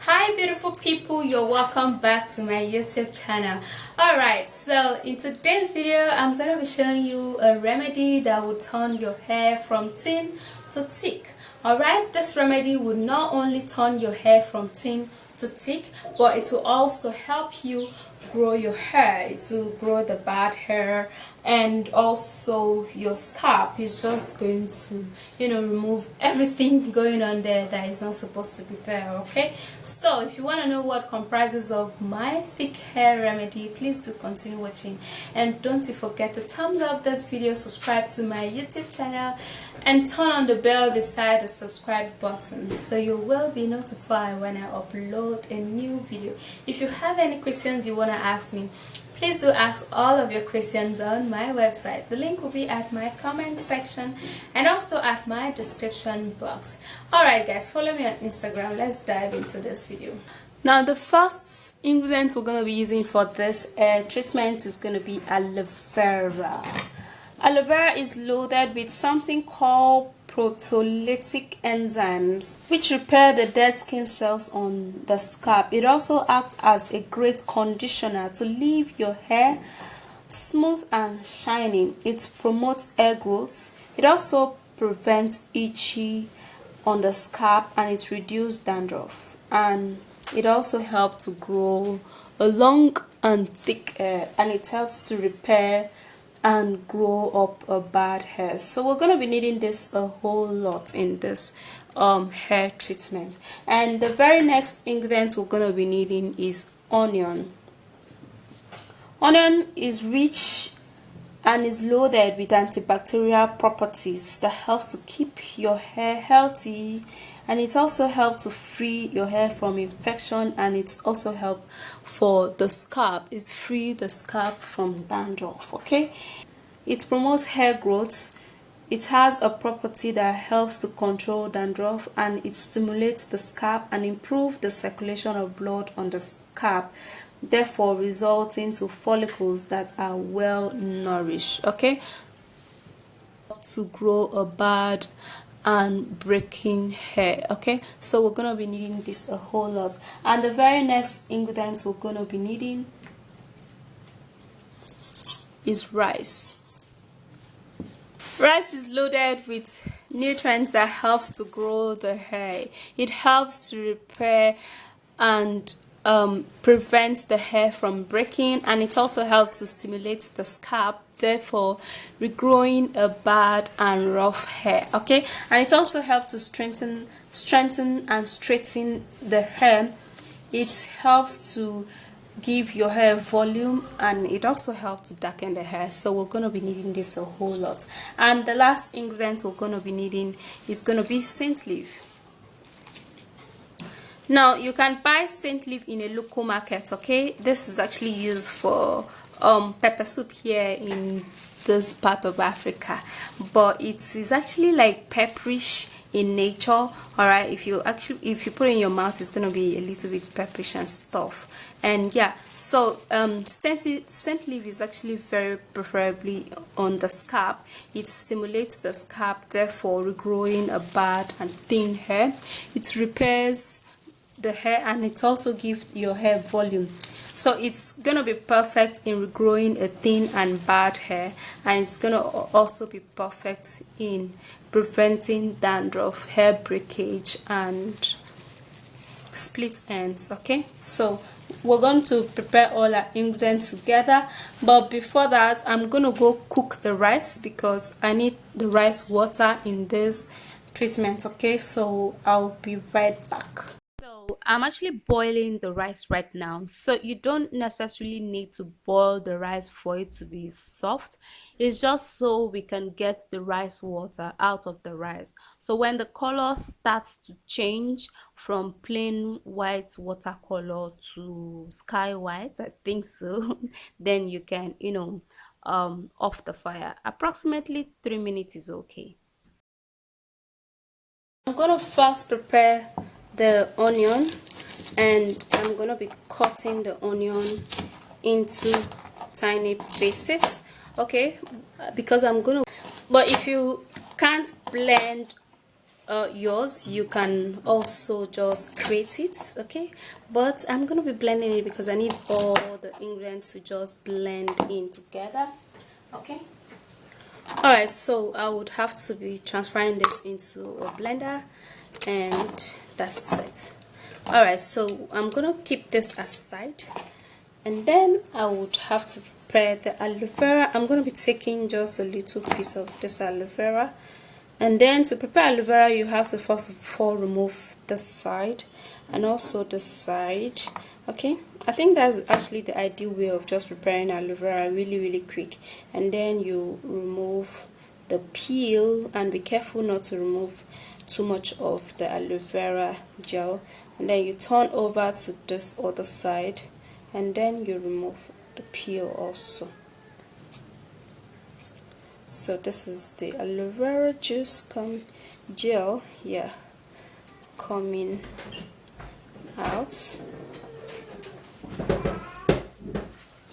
Hi beautiful people, you're welcome back to my YouTube channel. Alright, so in today's video I'm going to be showing you a remedy that will turn your hair from thin to thick. Alright, this remedy will not only turn your hair from thin to thick, but it will also help you grow your hair. It will grow the bad hair, and also your scalp is just going to remove everything going on there that is not supposed to be there. Okay, so if you want to know what comprises of my thick hair remedy, please do continue watching, and don't forget to thumbs up this video, subscribe to my YouTube channel, and turn on the bell beside the subscribe button so you will be notified when I upload a new video. If you have any questions you want to ask me, please do ask all of your questions on my website. The link will be at my comment section and also at my description box. Alright guys, follow me on Instagram. Let's dive into this video. Now the first ingredient we're going to be using for this hair treatment is going to be aloe vera. Aloe vera is loaded with something called proteolytic enzymes, which repair the dead skin cells on the scalp. It also acts as a great conditioner to leave your hair smooth and shining. It promotes hair growth. It also prevents itchy on the scalp, and it reduces dandruff. And it also helps to grow a long and thick hair, and it helps to repair and grow up a bad hair. So we're going to be needing this a whole lot in this hair treatment. And the very next ingredient we're going to be needing is onion. Onion is rich and is loaded with antibacterial properties that helps to keep your hair healthy, and it also helps to free your hair from infection, and it's also help for the scalp. It free the scalp from dandruff. Okay, it promotes hair growth. It has a property that helps to control dandruff, and it stimulates the scalp and improve the circulation of blood on the scalp, therefore resulting to follicles that are well nourished. Okay, to grow a bad and breaking hair. Okay, so we're gonna be needing this a whole lot. And the very next ingredient we're gonna be needing is rice. Rice is loaded with nutrients that helps to grow the hair. It helps to repair and prevent the hair from breaking, and it also helps to stimulate the scalp, therefore regrowing a bad and rough hair. Okay, and it also helps to strengthen and straighten the hair. It helps to give your hair volume, and it also helps to darken the hair. So we're going to be needing this a whole lot. And the last ingredient we're going to be needing is going to be scent leaf. Now you can buy scent leaf in a local market. Okay, this is actually used for pepper soup here in this part of Africa, but it is actually like pepperish in nature. All right, if you put it in your mouth, it's gonna be a little bit pepperish and stuff. And yeah, so scent leaf is actually very preferably on the scalp. It stimulates the scalp, therefore regrowing a bad and thin hair. It repairs the hair, and it also gives your hair volume. So it's gonna be perfect in regrowing a thin and bad hair, and it's gonna also be perfect in preventing dandruff, hair breakage, and split ends. Okay, so we're going to prepare all our ingredients together, but before that I'm gonna go cook the rice because I need the rice water in this treatment. Okay, so I'll be right back. I'm actually boiling the rice right now, so you don't necessarily need to boil the rice for it to be soft. It's just so we can get the rice water out of the rice. So when the color starts to change from plain white watercolor to sky white, I think so, then you can off the fire. Approximately 3 minutes is okay. I'm gonna first prepare the onion, and I'm gonna be cutting the onion into tiny pieces. Okay, because I'm gonna, but if you can't blend yours, you can also just create it, okay? But I'm gonna be blending it because I need all the ingredients to just blend in together, okay? All right, so I would have to be transferring this into a blender, and that's it. All right, so I'm gonna keep this aside, and then I would have to prepare the aloe vera. I'm gonna be taking just a little piece of this aloe vera. And then to prepare aloe vera, you have to first of all remove the side and also the side, okay? I think that's actually the ideal way of just preparing aloe vera, really quick. And then you remove the peel, and be careful not to remove too much of the aloe vera gel. And then you turn over to this other side, and then you remove the peel also. So this is the aloe vera juice gel, yeah, coming out.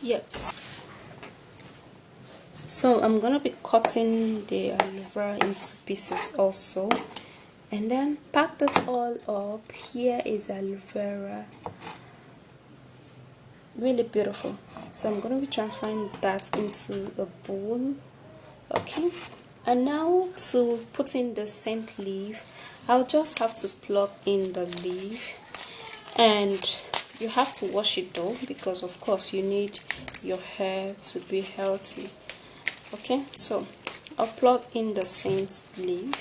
Yep. So I'm gonna be cutting the aloe vera into pieces also, and then pack this all up. Here is aloe vera, really beautiful. So I'm gonna be transferring that into a bowl. Okay, and now to put in the scent leaf, I'll just have to plug in the leaf, and you have to wash it though, because of course you need your hair to be healthy. Okay, so I'll plug in the scent leaf.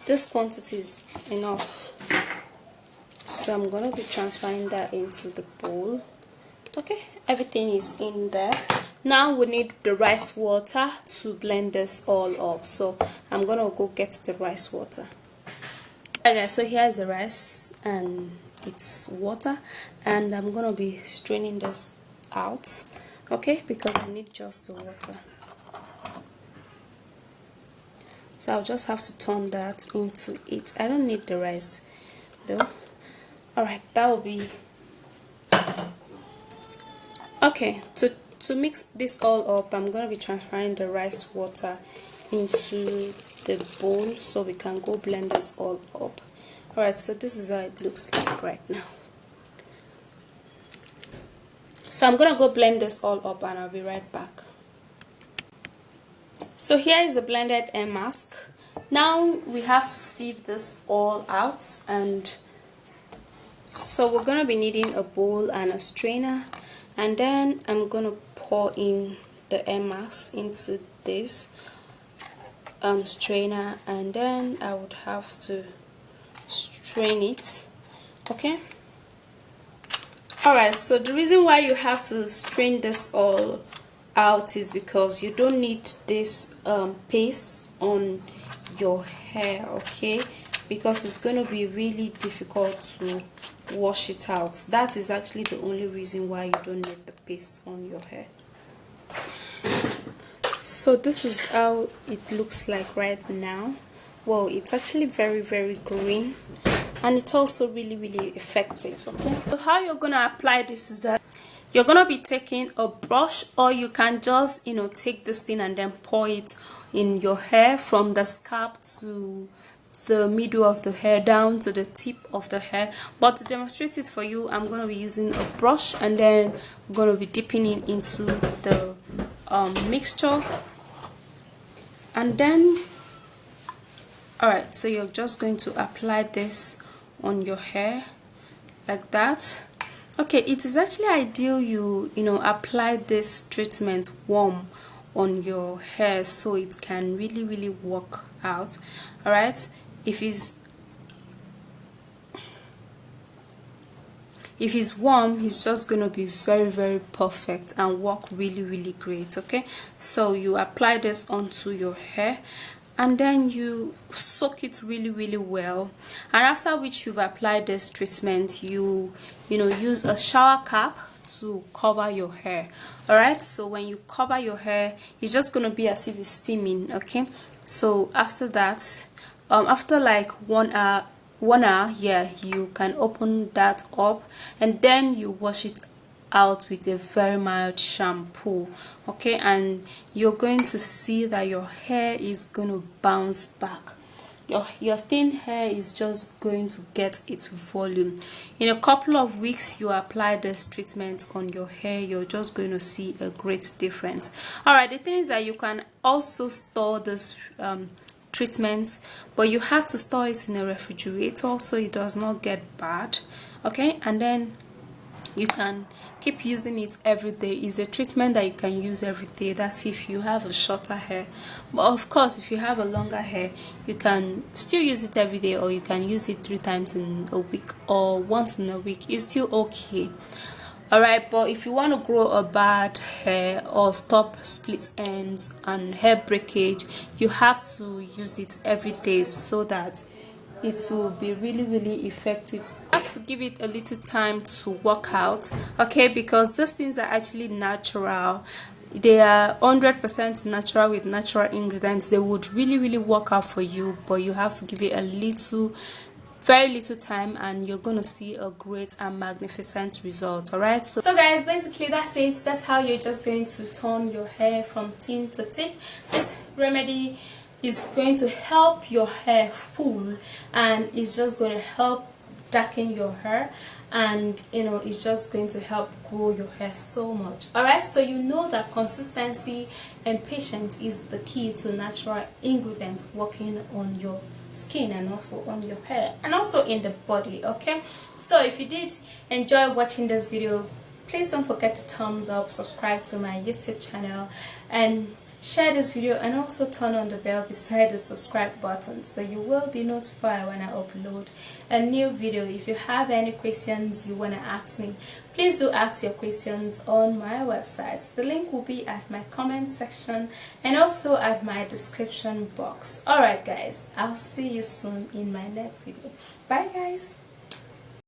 This quantity is enough. So I'm going to be transferring that into the bowl. Okay, everything is in there. Now we need the rice water to blend this all up. So I'm going to go get the rice water. Okay, so here's the rice and it's water. And I'm going to be straining this out. Okay, because I need just the water. So I'll just have to turn that into it. I don't need the rice though. Alright, that will be okay. To mix this all up, I'm going to be transferring the rice water into the bowl so we can go blend this all up. Alright, so this is how it looks like right now. So I'm going to go blend this all up and I'll be right back. So here is the blended hair mask. Now we have to sieve this all out, and so we're going to be needing a bowl and a strainer, and then I'm going to pour in the hair mask into this strainer, and then I would have to strain it. Okay, alright, so the reason why you have to strain this all out is because you don't need this paste on your hair, okay, because it's going to be really difficult to wash it out. That is actually the only reason why you don't need the paste on your hair. So this is how it looks like right now. Well, it's actually very green, and it's also really effective. Okay, so how you're gonna apply this is that you're gonna be taking a brush, or you can just take this thing and then pour it in your hair from the scalp to the middle of the hair down to the tip of the hair. But to demonstrate it for you, I'm going to be using a brush, and then I'm going to be dipping it into the mixture, and then alright, so you're just going to apply this on your hair like that. Okay, it is actually ideal you apply this treatment warm on your hair so it can really work out. Alright, if it's warm, it's just gonna be very perfect and work really great. Okay, so you apply this onto your hair, and then you soak it really well, and after which you've applied this treatment, you use a shower cap to cover your hair. Alright, so when you cover your hair, it's just gonna be as if it's steaming. Okay, so after that, after like 1 hour, yeah, you can open that up, and then you wash it out with a very mild shampoo, okay, and you're going to see that your hair is going to bounce back. Your thin hair is just going to get its volume. In a couple of weeks you apply this treatment on your hair, you're just going to see a great difference. All right, the thing is that you can also store this treatment, but you have to store it in a refrigerator so it does not get bad, okay, and then you can keep using it every day. It's a treatment that you can use every day. That's if you have a shorter hair, but of course if you have a longer hair you can still use it every day, or you can use it 3 times in a week or once in a week. It's still okay. All right, but if you want to grow a bad hair or stop split ends and hair breakage, you have to use it every day so that it will be really effective. You have to give it a little time to work out, okay, because these things are actually natural. They are 100% natural with natural ingredients. They would really work out for you, but you have to give it a little, very little time, and you're gonna see a great and magnificent result. All right, so guys, basically that's it. That's how you're just going to turn your hair from thin to thick. This remedy is going to help your hair full, and it's just going to help darken your hair, and you know, it's just going to help grow your hair so much. All right, so you know that consistency and patience is the key to natural ingredients working on your skin and also on your hair and also in the body. Okay, so if you did enjoy watching this video, please don't forget to thumbs up, subscribe to my YouTube channel, and share this video, and also turn on the bell beside the subscribe button so you will be notified when I upload a new video. If you have any questions you want to ask me, please do ask your questions on my website. The link will be at my comment section and also at my description box. Alright guys, I'll see you soon in my next video. Bye guys.